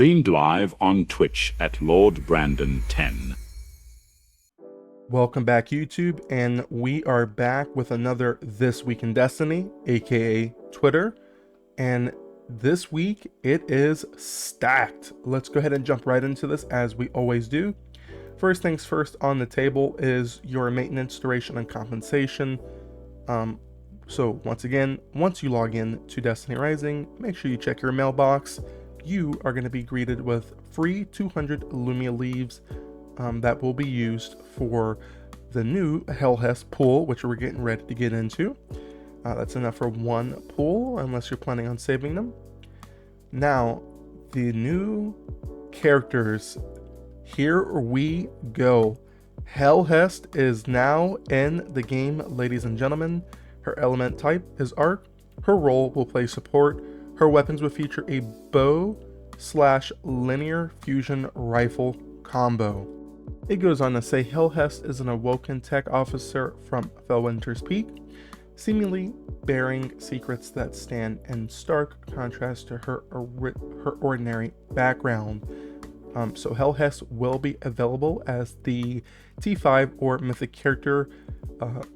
Streamed live on Twitch at Lord Brandon 10. Welcome back, YouTube, and we are back with another This Week in Destiny, aka TWIDR, and this week it is stacked. Let's go ahead and jump right into this as we always do. First things first on the table is your maintenance, duration, and compensation. So once again, once you log in to Destiny Rising, make sure you check your mailbox. You are going to be greeted with free 200 Lumia leaves that will be used for the new Helhest pool, which we're getting ready to get into. That's enough for one pool, unless you're planning on saving them. Now, the new characters, here we go. Helhest is now in the game, ladies and gentlemen. Her element type is Arc. Her role will play support. Her weapons will feature a bow/linear fusion rifle combo. It goes on to say Helhest is an awoken tech officer from Felwinter's Peak, seemingly bearing secrets that stand in stark contrast to her ordinary background. So Helhest will be available as the T5 or mythic character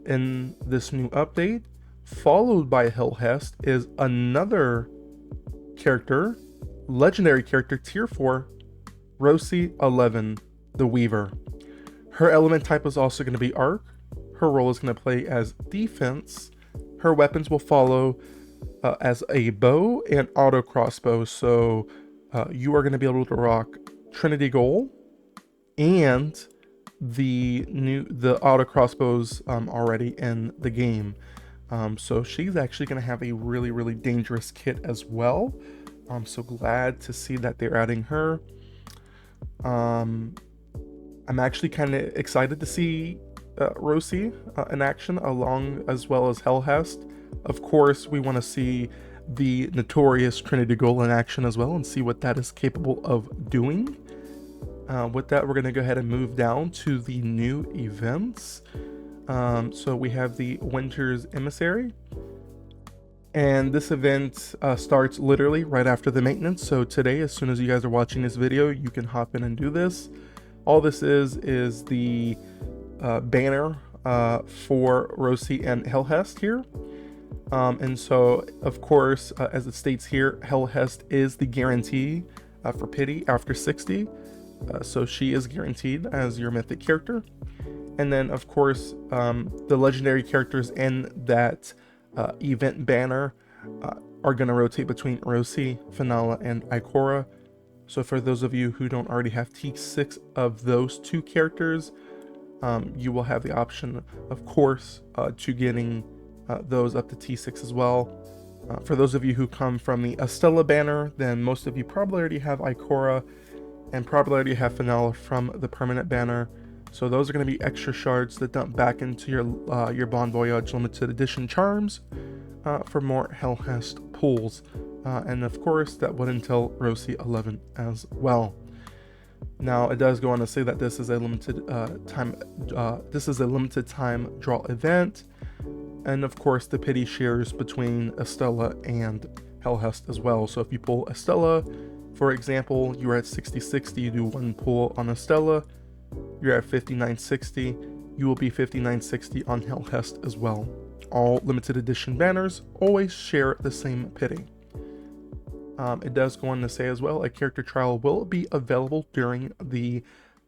in this new update. Followed by Helhest is another character, legendary character, tier 4, Rossi-11, the Weaver. Her element type is also going to be Arc. Her role is going to play as defense. Her weapons will follow as a bow and auto crossbow. So you are going to be able to rock Trinity Ghoul and the auto crossbows already in the game. So she's actually going to have a really dangerous kit as well. I'm so glad to see that they're adding her. I'm actually kind of excited to see Rossi in action, as well as Helhest. Of course, we want to see the notorious Trinity Ghoul in action as well and see what that is capable of doing. With that, we're going to go ahead and move down to the new events. So we have the Winter's Emissary, and this event starts literally right after the maintenance. So today, as soon as you guys are watching this video, you can hop in and do this. All this is the banner for Rossi and Helhest here. And so, of course, as it states here, Helhest is the guarantee for pity after 60. So she is guaranteed as your mythic character. And then, of course, the legendary characters in that event banner are going to rotate between Rossi, Fenala, and Ikora. So for those of you who don't already have T6 of those two characters, you will have the option, of course, to getting those up to T6 as well. For those of you who come from the Estella banner, then most of you probably already have Ikora and probably already have Fenala from the permanent banner. So those are going to be extra shards that dump back into your Bon Voyage limited edition charms for more Helhest pools. And of course, that would entail Rossi-11 as well. Now, it does go on to say that this is a limited time draw event, and of course, the pity shares between Estella and Helhest as well. So if you pull Estella, for example, you're at 60-60, you do one pull on Estella, you're at 59-60, you will be 59-60 on Helhest as well. All limited edition banners always share the same pity. It does go on to say as well, a character trial will be available during the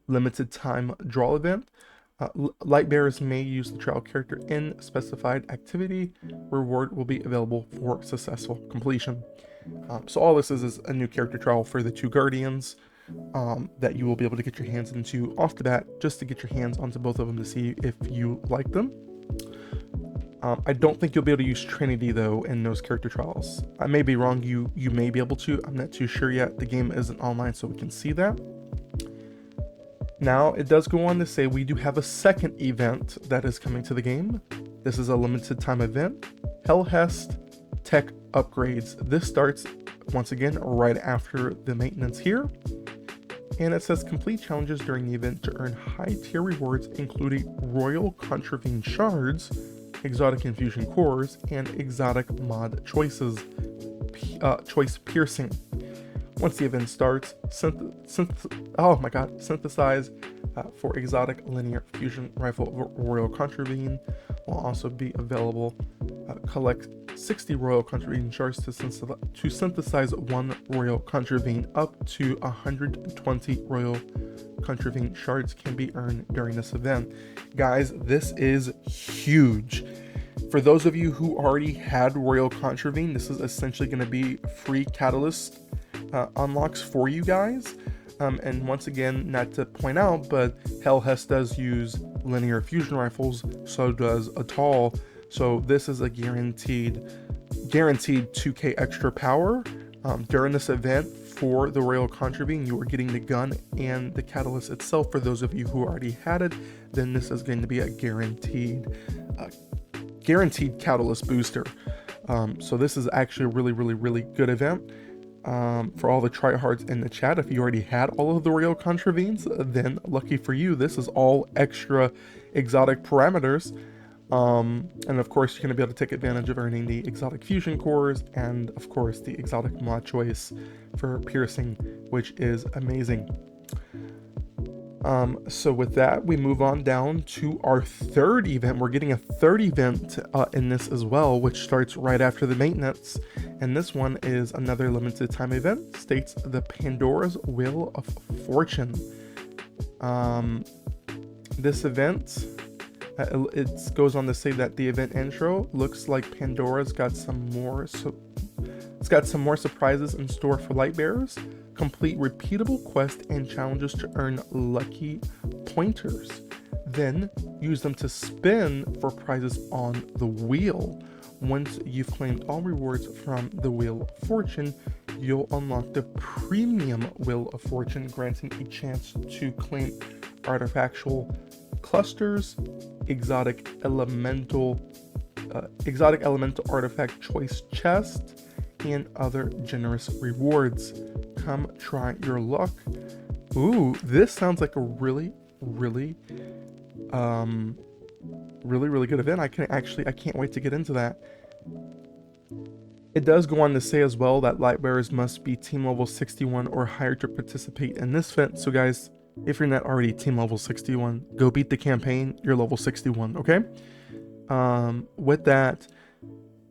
limited time draw event. Lightbearers may use the trial character in specified activity. Reward will be available for successful completion. So all this is a new character trial for the two Guardians that you will be able to get your hands into off the bat, just to get your hands onto both of them to see if you like them. I don't think you'll be able to use Trinity though in those character trials. I may be wrong, you may be able to, I'm not too sure yet. The game isn't online, so we can see that. Now, it does go on to say we do have a second event that is coming to the game. This is a limited time event, Helhest Tech Upgrades. This starts, once again, right after the maintenance here. And it says complete challenges during the event to earn high tier rewards, including Royal Contravene Shards, Exotic Infusion Cores, and exotic mod choices, choice piercing. Once the event starts, synthesize for exotic linear fusion rifle royal contravene will also be available. Collect 60 royal contravene shards to synthesize 1 royal contravene. Up to 120 royal contravene shards can be earned during this event. Guys, this is huge. For those of you who already had royal contravene, this is essentially going to be free catalyst unlocks for you guys. And once again, not to point out, but Helhest does use linear fusion rifles, so does Atoll. So this is a guaranteed 2k extra power during this event. For the royal contravene, you are getting the gun and the catalyst itself. For those of you who already had it, then this is going to be a guaranteed catalyst booster. So this is actually a really good event. For all the tryhards in the chat, if you already had all of the royal contravenes, then lucky for you, this is all extra exotic parameters. And of course, you're going to be able to take advantage of earning the exotic fusion cores and of course the exotic mod choice for piercing, which is amazing. So with that, we move on down to our third event. We're getting a third event in this as well, which starts right after the maintenance. And this one is another limited time event. States the Pandora's Wheel of Fortune. This event, it goes on to say that the event intro looks like Pandora's got some more. It's got some more surprises in store for light bearers. Complete repeatable quests and challenges to earn lucky pointers. Then use them to spin for prizes on the wheel. Once you've claimed all rewards from the Wheel of Fortune, you'll unlock the Premium Wheel of Fortune, granting a chance to claim artifactual clusters, exotic elemental artifact choice chest, and other generous rewards. Come try your luck. Ooh, this sounds like a really good event. I can't wait to get into that. It does go on to say as well that light bearers must be team level 61 or higher to participate in this event. So guys, if you're not already team level 61, go beat the campaign. You're level 61, okay? With that,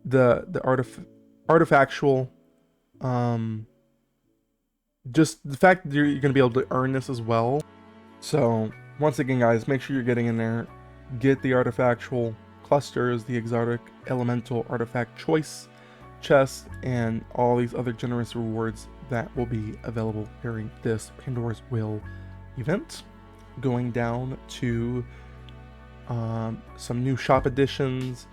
the artifactual, just the fact that you're going to be able to earn this as well. So once again, guys, make sure you're getting in there. Get the artifactual clusters, the exotic elemental artifact choice chest, and all these other generous rewards that will be available during this Pandora's Wheel event. Going down to some new shop additions.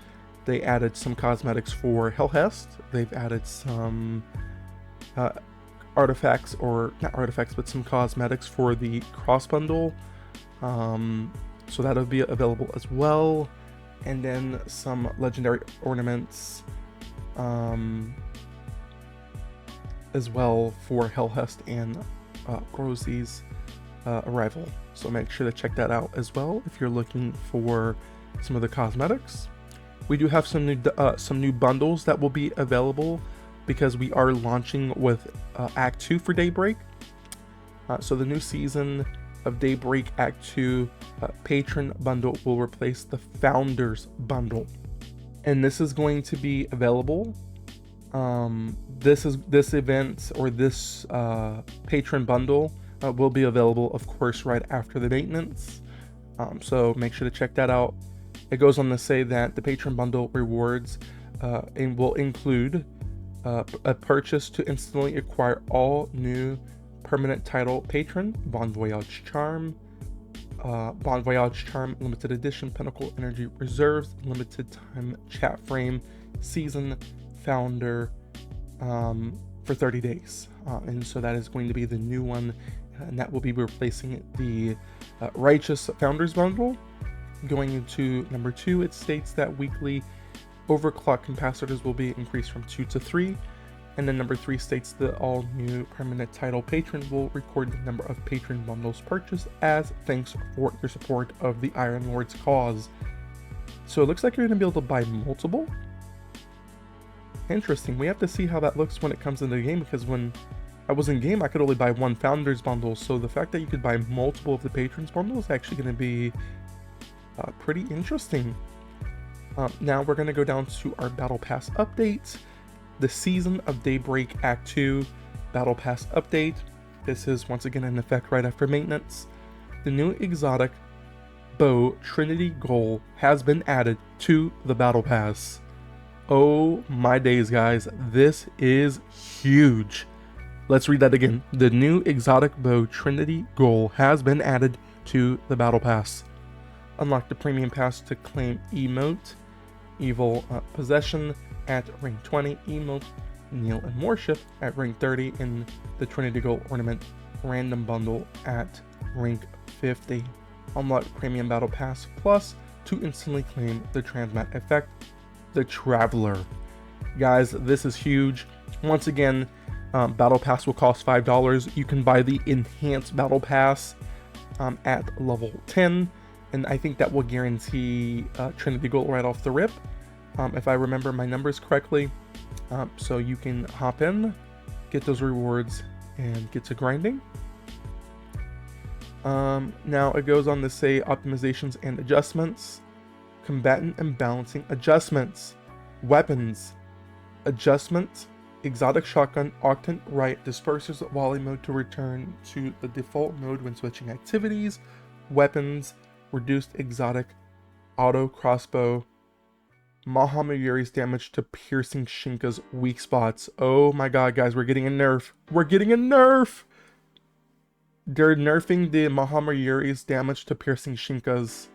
They added some cosmetics for Helhest. They've added some artifacts, or not artifacts, but some cosmetics for the cross bundle. So that'll be available as well. And then some legendary ornaments as well for Helhest and Rossi's arrival. So make sure to check that out as well if you're looking for some of the cosmetics. We do have some new bundles that will be available because we are launching with Act 2 for Daybreak. So the new season of Daybreak Act 2 patron bundle will replace the Founders bundle, and this is going to be available. This event, or this patron bundle will be available, of course, right after the maintenance. So make sure to check that out. It goes on to say that the patron bundle rewards will include a purchase to instantly acquire all new permanent title patron, Bon Voyage Charm, limited edition Pinnacle Energy Reserves, limited time chat frame, season founder for 30 days. And so that is going to be the new one, and that will be replacing the Righteous Founders bundle. Going into number 2, it states that weekly overclock capacitors will be increased from 2 to 3. And then number 3 states that all new permanent title patron will record the number of patron bundles purchased as thanks for your support of the Iron Lord's cause. So it looks like you're going to be able to buy multiple. Interesting. We have to see how that looks when it comes into the game, because when I was in game, I could only buy one Founders bundle, so the fact that you could buy multiple of the Patrons bundles is actually going to be pretty interesting. Now we're going to go down to our Battle Pass update. The Season of Daybreak Act 2 Battle Pass update. This is once again in effect right after maintenance. The new exotic bow Trinity Ghoul has been added to the Battle Pass. Oh my days, guys, this is huge. Let's read that again. The new exotic bow Trinity Ghoul has been added to the Battle Pass. Unlock the premium pass to claim emote Evil Possession at rank 20, emote Kneel and Worship at rank 30, in the Trinity Ghoul ornament random bundle at rank 50. Unlock premium battle pass plus to instantly claim the transmat effect, the Traveler. Guys, this is huge. Once again, battle pass will cost $5. You can buy the enhanced battle pass at level 10, and I think that will guarantee Trinity Ghoul right off the rip, if I remember my numbers correctly. So you can hop in, get those rewards, and get to grinding. Now it goes on to say optimizations and adjustments, combatant and balancing adjustments, weapons, adjustment, exotic shotgun, octant right, disperses volley mode to return to the default mode when switching activities, weapons, reduced exotic, auto crossbow, Mahamayuri's damage to piercing Shinka's weak spots. Oh my god, guys, we're getting a nerf. We're getting a nerf! They're nerfing the Mahamayuri's damage to piercing Shinka's.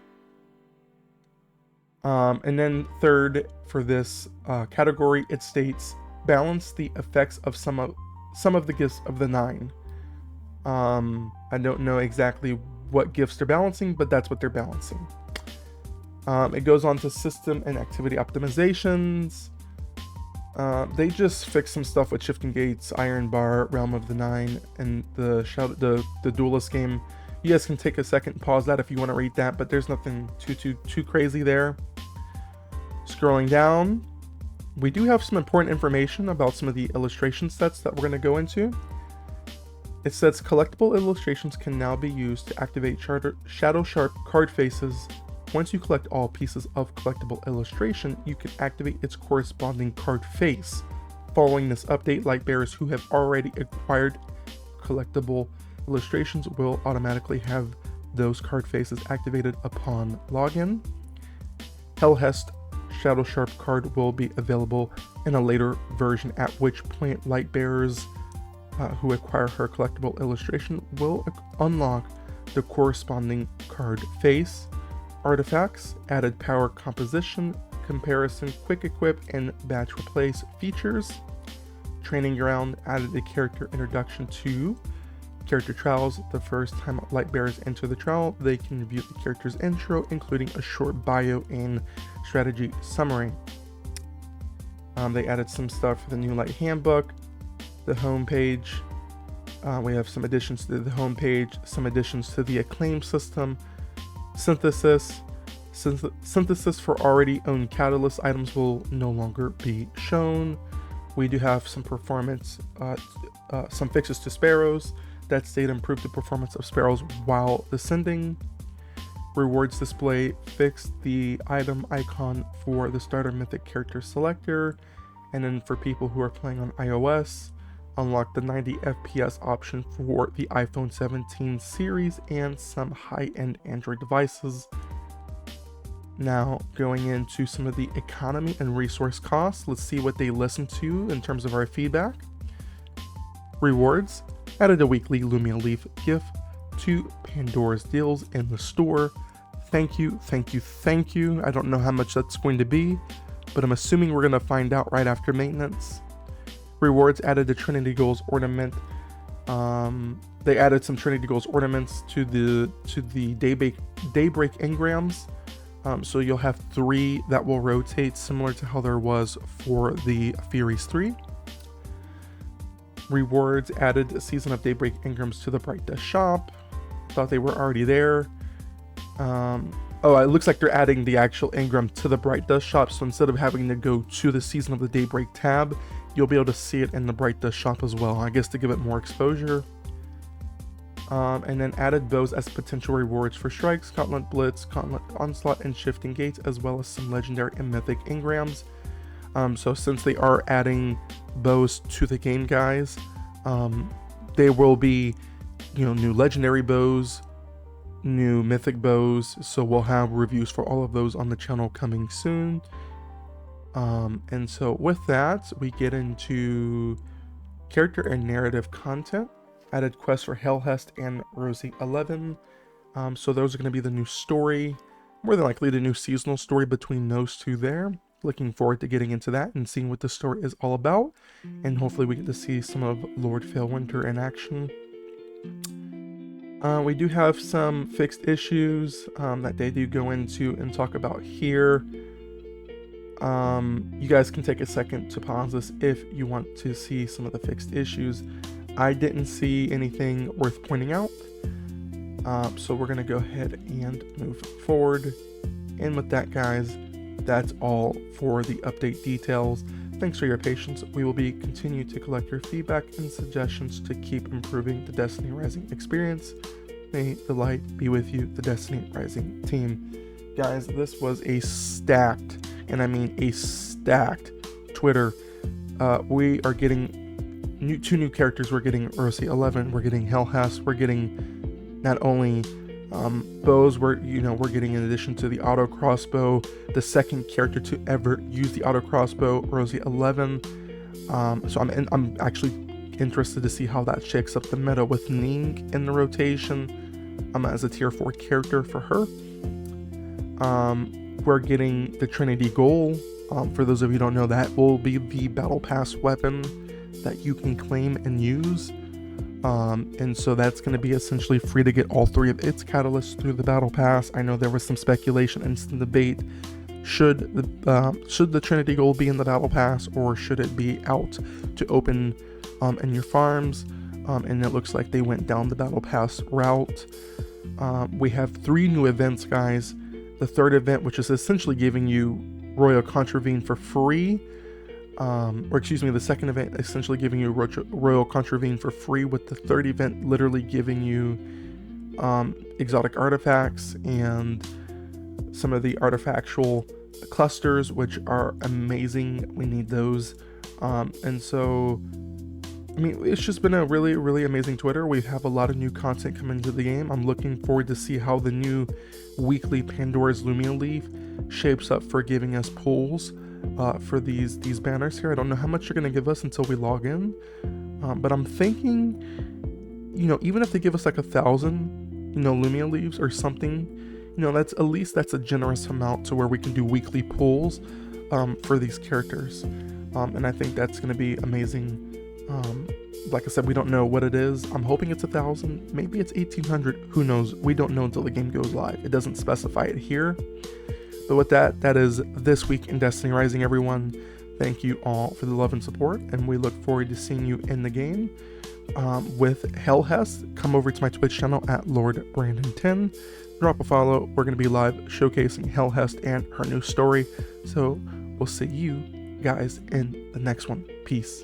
And then third, for this category, it states, balance the effects of some of the gifts of the 9. I don't know exactly what gifts they're balancing, but that's what they're balancing. It goes on to system and activity optimizations. They just fixed some stuff with shifting gates, iron bar, realm of the 9, and the duelist game. You guys can take a second and pause that if you want to read that, but there's nothing too crazy there. Scrolling down, we do have some important information about some of the illustration sets that we're going to go into. It says collectible illustrations can now be used to activate Shadow Sharp card faces. Once you collect all pieces of collectible illustration, you can activate its corresponding card face. Following this update, light bearers who have already acquired collectible illustrations will automatically have those card faces activated upon login. Helhest Shadow Sharp card will be available in a later version, at which point light bearers who acquire her collectible illustration will unlock the corresponding card face. Artifacts, added power composition, comparison, quick equip, and batch replace features. Training ground, added a character introduction to character trials. The first time light bearers enter the trial, they can view the character's intro, including a short bio and strategy summary. They added some stuff for the new light handbook, the home page. We have some additions to the home page, some additions to the acclaim system. Synthesis for already owned catalyst items will no longer be shown. We do have some performance, some fixes to sparrows that state improve the performance of sparrows while descending. Rewards display fixed the item icon for the starter mythic character selector. And then for people who are playing on iOS, unlock the 90 FPS option for the iPhone 17 series and some high-end Android devices. Now, going into some of the economy and resource costs, let's see what they listen to in terms of our feedback. Rewards, added a weekly Lumia Leaf gift to Pandora's deals in the store. Thank you. I don't know how much that's going to be, but I'm assuming we're going to find out right after maintenance. Rewards, added the Trinity Ghoul's ornament. They added some Trinity Ghoul's ornaments to the Daybreak engrams. So you'll have 3 that will rotate, similar to how there was for the Furies 3. Rewards, added Season of Daybreak engrams to the Bright Dust shop. Thought they were already there. Oh, it looks like they're adding the actual engram to the Bright Dust shop. So instead of having to go to the Season of the Daybreak tab, you'll be able to see it in the Bright Dust shop as well, I guess to give it more exposure. And then added bows as potential rewards for strikes, Gauntlet Blitz, Gauntlet Onslaught, and Shifting Gates, as well as some legendary and mythic engrams. So since they are adding bows to the game, guys, there will be, new legendary bows, new mythic bows. So we'll have reviews for all of those on the channel coming soon. And so with that, we get into character and narrative content. Added quests for Helhest and Rossi-11. So those are going to be the new story, more than likely the new seasonal story between those two there. Looking forward to getting into that and seeing what the story is all about, and hopefully we get to see some of Lord Felwinter in action. We do have some fixed issues that they do go into and talk about here. You guys can take a second to pause this if you want to see some of the fixed issues. I didn't see anything worth pointing out, so we're going to go ahead and move forward. And with that, guys, that's all for the update details. Thanks for your patience. We will be continuing to collect your feedback and suggestions to keep improving the Destiny Rising experience. May the light be with you, the Destiny Rising team. Guys, this was a stacked, and I mean a stacked Twitter. We are getting two new characters. We're getting Rossi-11, we're getting Helhest, we're getting not only bows, we're getting, in addition to the auto crossbow, the second character to ever use the auto crossbow, Rossi-11. So I'm actually interested to see how that shakes up the meta with Ning in the rotation as a tier 4 character for her. We're getting the Trinity Ghoul. For those of you who don't know, that will be the battle pass weapon that you can claim and use. And so that's going to be essentially free to get all 3 of its catalysts through the battle pass. I know there was some speculation and some debate. Should the Trinity Ghoul be in the battle pass, or should it be out to open in your farms? And it looks like they went down the battle pass route. We have 3 new events, guys. The third event, which is essentially giving you Royal Contravene for free. The second event essentially giving you Royal Contravene for free, with the third event literally giving you exotic artifacts and some of the artifactual clusters, which are amazing. We need those. And so, I mean, it's just been a really, really amazing Twitter. We have a lot of new content coming into the game. I'm looking forward to see how the new weekly Pandora's Lumia Leaf shapes up for giving us pulls for these banners here. I don't know how much you're going to give us until we log in, but I'm thinking, even if they give us like 1,000 Lumia Leaves or something, that's a generous amount to where we can do weekly pulls for these characters. And I think that's going to be amazing. Like I said, we don't know what it is. I'm hoping it's 1,000, maybe it's 1,800, who knows? We don't know until the game goes live. It doesn't specify it here. But with that, that is this week in Destiny Rising, everyone. Thank you all for the love and support, and we look forward to seeing you in the game. With Helhest, come over to my Twitch channel at LordBrandon10. Drop a follow. We're going to be live showcasing Helhest and her new story. So we'll see you guys in the next one. Peace.